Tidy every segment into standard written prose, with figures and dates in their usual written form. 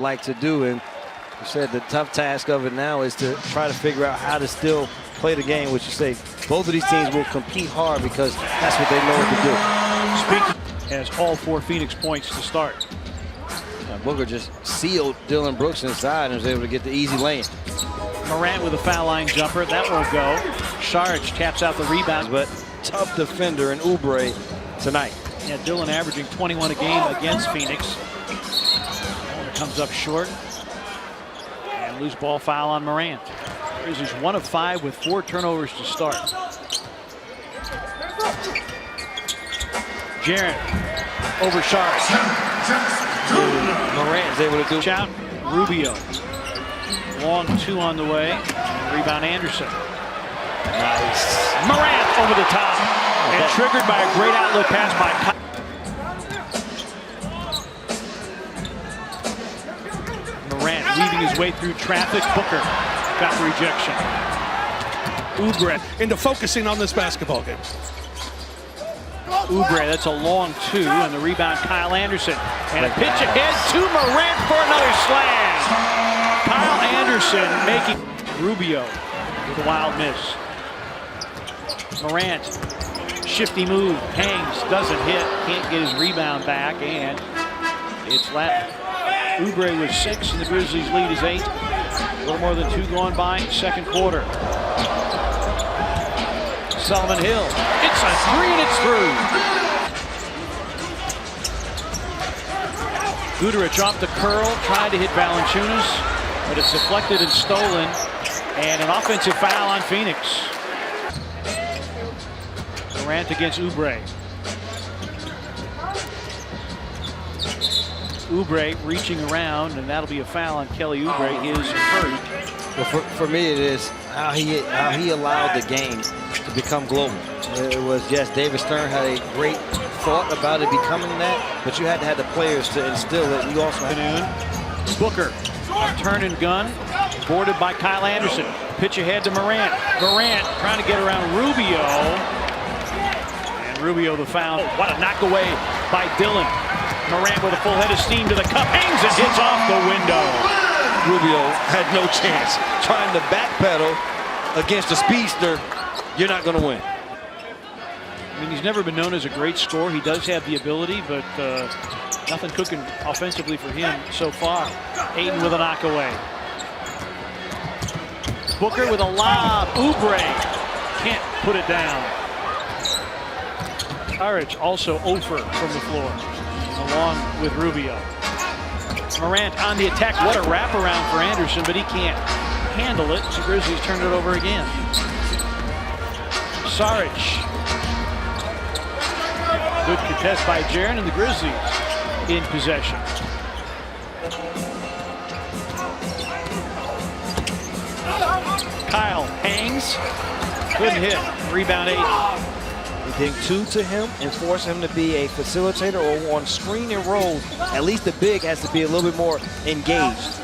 like to do, and you said the tough task of it now is to try to figure out how to still play the game, which you say both of these teams will compete hard because that's what they know what to do. Speaking has all 4 Phoenix points to start. Booker just sealed Dylan Brooks inside and was able to get the easy lane. Morant with a foul line jumper, that won't go. Saric taps out the rebound, but tough defender in Oubre tonight. Yeah, Dylan averaging 21 a game against Phoenix. Comes up short. And loose ball foul on Morant. Grizzlies 1 of 5 with 4 turnovers to start. Jarrett over Saric. Morant is able to do out. Rubio. Long 2 on the way. Rebound Anderson. Nice. Morant over the top. And triggered by a great outlet pass by Kyle. Morant weaving his way through traffic. Booker got the rejection. Oubre into focusing on this basketball game. Oubre, that's a long 2, and the rebound Kyle Anderson. And a pitch ahead to Morant for another slam. Kyle Anderson making Rubio with a wild miss. Morant, shifty move, hangs, doesn't hit, can't get his rebound back, and it's left. Oubre was 6, and the Grizzlies lead is 8. A little more than 2 gone by, second quarter. Solomon Hill, it's a 3 and it's through. Guduric off the curl, tried to hit Valanciunas, but it's deflected and stolen, and an offensive foul on Phoenix. Morant against Oubre. Oubre reaching around, and that'll be a foul on Kelly Oubre, his third. Well, for me, it is how he allowed the game to become global. It was, yes, David Stern had a great thought about it becoming that, but you had to have the players to instill it. You also had Booker, a turn and gun, boarded by Kyle Anderson. Pitch ahead to Morant. Morant trying to get around Rubio. And Rubio the foul. What a knock away by Dylan. Morant with a full head of steam to the cup, hangs and hits off the window. Rubio had no chance. Trying to backpedal against a speedster, you're not going to win. I mean, he's never been known as a great scorer. He does have the ability, but nothing cooking offensively for him so far. Ayton with a knockaway. Booker with a lob. Oubre can't put it down. Saric also 0 from the floor, along with Rubio. Morant on the attack. What a wraparound for Anderson, but he can't handle it. The Grizzlies turned it over again. Saric. Good contest by Jarrett, and the Grizzlies in possession. Kyle hangs. Couldn't hit. Rebound 8. You dig 2 to him and force him to be a facilitator or on screen and roll. At least the big has to be a little bit more engaged.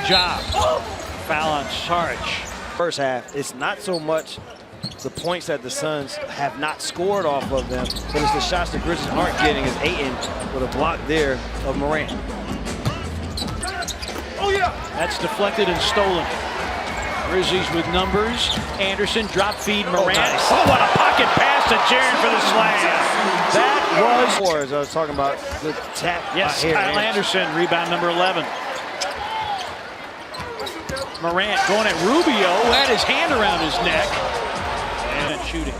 Job. Foul on Saric. First half, it's not so much the points that the Suns have not scored off of them, but it's the shots the Grizzlies aren't getting, as Ayton with a block there of Morant. Oh yeah! That's deflected and stolen. Grizzlies with numbers. Anderson drop feed Morant. Oh, what a pocket pass to Jarrett for the slam. That was... As I was talking about the tap. Yes, Kyle Anderson, rebound number 11. Morant going at Rubio, who had his hand around his neck. And shooting.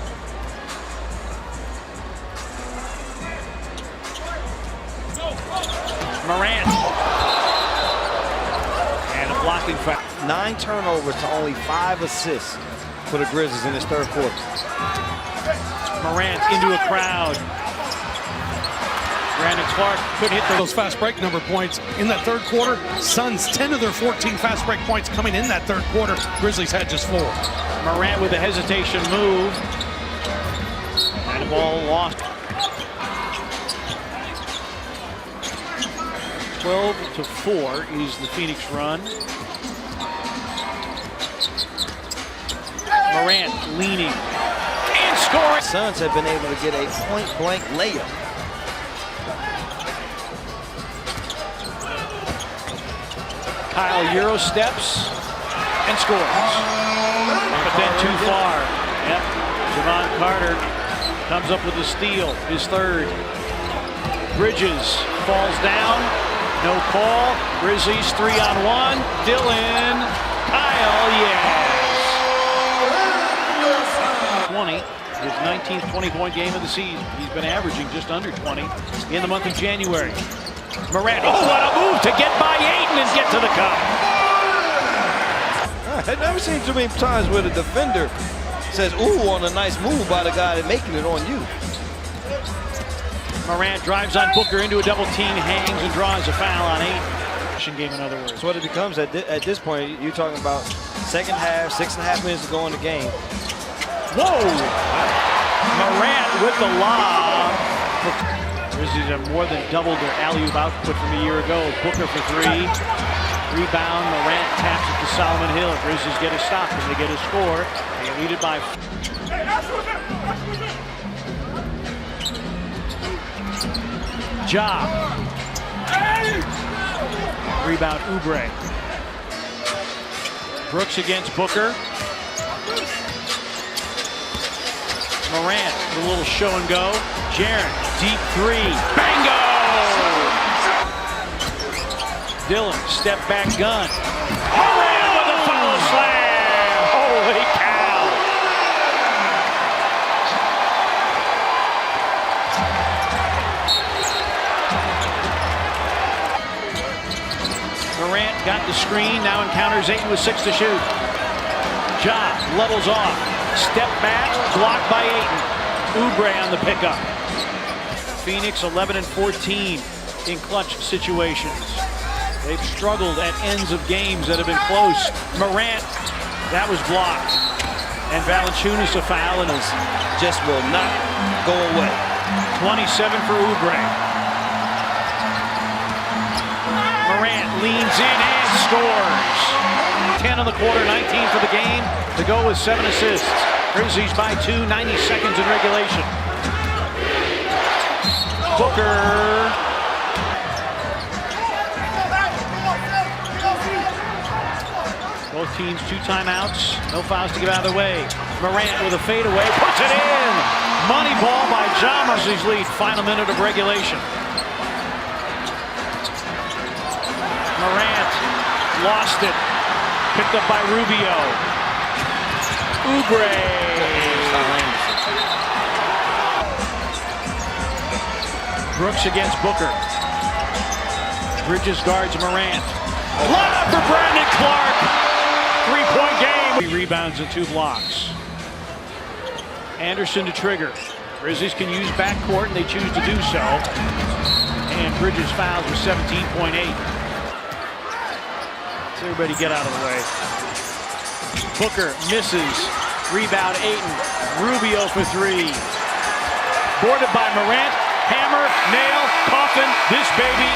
Morant. And a blocking foul. 9 turnovers to only 5 assists for the Grizzlies in this third quarter. Morant into a crowd. Brandon Clark couldn't hit those fast break number points in that third quarter. Suns 10 of their 14 fast break points coming in that third quarter. Grizzlies had just 4. Morant with a hesitation move. And the ball lost. 12-4 is the Phoenix run. Morant leaning and scoring. Suns have been able to get a point-blank layup. Kyle Euro steps and scores. But then too far. Yep. Javon Carter comes up with a steal, his third. Bridges falls down. No call. Grizzlies 3-on-1. Dylan. Kyle, yes. 20. His 19th 20-point game of the season. He's been averaging just under 20 in the month of January. Morant, oh, what a move to get by Ayton and get to the cup. I've never seen too many times where the defender says, ooh, on a nice move by the guy that's making it on you. Morant drives on Booker into a double team, hangs and draws a foul on Ayton. Game, in other words. So what it becomes at this point, you're talking about second half, 6.5 minutes to go in the game. Whoa! Morant with the lob. Grizzlies have more than doubled their alley-oop output from a year ago. Booker for three. Rebound, Morant taps it to Solomon Hill. Grizzlies get a stop and they get a score. They lead it by... Ja. Rebound, Oubre. Brooks against Booker. Morant with a little show and go. Jaren, deep three. Bango! Dylan, step back gun. Morant with a follow slam! Holy cow! Morant got the screen, now encounters Ayton with 6 to shoot. Ja levels off. Step back, blocked by Ayton. Oubre on the pickup. Phoenix 11-14 in clutch situations. They've struggled at ends of games that have been close. Morant, that was blocked. And Valanciunas a foul and just will not go away. 27 for Oubre. Morant leans in and scores. 10 on the quarter, 19 for the game. To go with 7 assists. Grizzlies by 2, 90 seconds in regulation. Booker. Both teams 2 timeouts. No fouls to get out of the way. Morant with a fadeaway, puts it in. Money ball by Ja. Grizzlies lead. Final minute of regulation. Morant lost it. Picked up by Rubio. Oubre. Brooks against Booker. Bridges guards Morant. Lob for Brandon Clark. 3-point game. 3 rebounds and 2 blocks. Anderson to trigger. Grizzlies can use backcourt and they choose to do so. And Bridges fouls with 17.8. Everybody get out of the way. Booker misses. Rebound Ayton. Rubio for 3. Boarded by Morant. Hammer, nail, coffin, this baby.